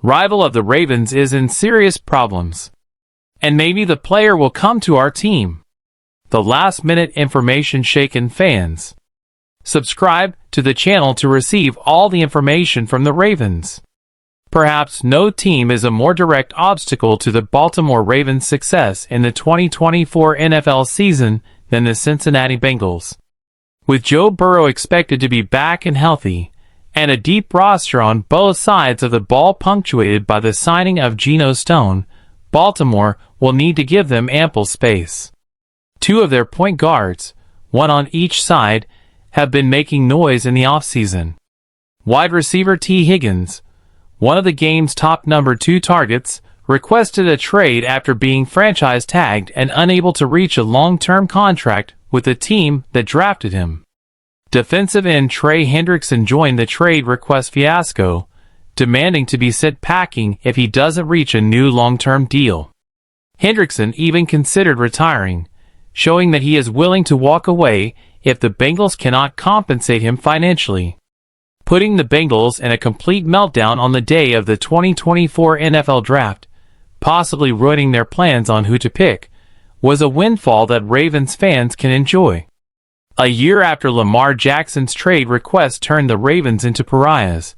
rival of the Ravens, is in serious problems. And maybe the player will come to our team. The last-minute information shaken fans. Subscribe to the channel to receive all the information from the Ravens. Perhaps no team is a more direct obstacle to the Baltimore Ravens' success in the 2024 NFL season than the Cincinnati Bengals. With Joe Burrow expected to be back and healthy, and a deep roster on both sides of the ball punctuated by the signing of Geno Stone, Baltimore will need to give them ample space. Two of their point guards, one on each side, have been making noise in the offseason. Wide receiver T. Higgins, one of the game's top number 2 targets, requested a trade after being franchise tagged and unable to reach a long-term contract with the team that drafted him. Defensive end Trey Hendrickson joined the trade request fiasco, demanding to be sent packing if he doesn't reach a new long-term deal. Hendrickson even considered retiring, showing that he is willing to walk away if the Bengals cannot compensate him financially. Putting the Bengals in a complete meltdown on the day of the 2024 NFL Draft, possibly ruining their plans on who to pick, was a windfall that Ravens fans can enjoy. A year after Lamar Jackson's trade request turned the Ravens into pariahs,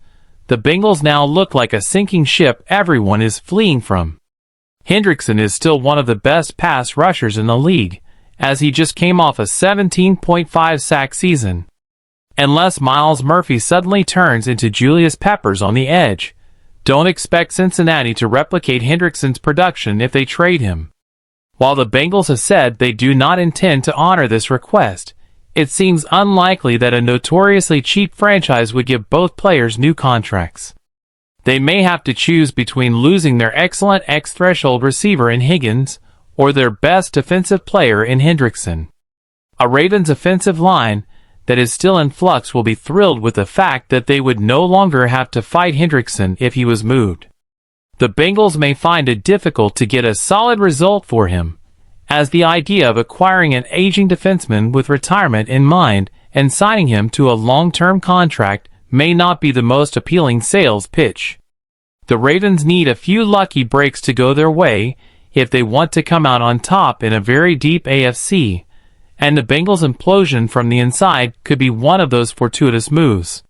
the Bengals now look like a sinking ship everyone is fleeing from. Hendrickson is still one of the best pass rushers in the league, as he just came off a 17.5 sack season. Unless Myles Murphy suddenly turns into Julius Peppers on the edge, don't expect Cincinnati to replicate Hendrickson's production if they trade him. While the Bengals have said they do not intend to honor this request, it seems unlikely that a notoriously cheap franchise would give both players new contracts. They may have to choose between losing their excellent X-threshold receiver in Higgins or their best defensive player in Hendrickson. A Ravens offensive line that is still in flux will be thrilled with the fact that they would no longer have to fight Hendrickson if he was moved. The Bengals may find it difficult to get a solid result for him, as the idea of acquiring an aging defenseman with retirement in mind and signing him to a long-term contract may not be the most appealing sales pitch. The Ravens need a few lucky breaks to go their way if they want to come out on top in a very deep AFC, and the Bengals' implosion from the inside could be one of those fortuitous moves.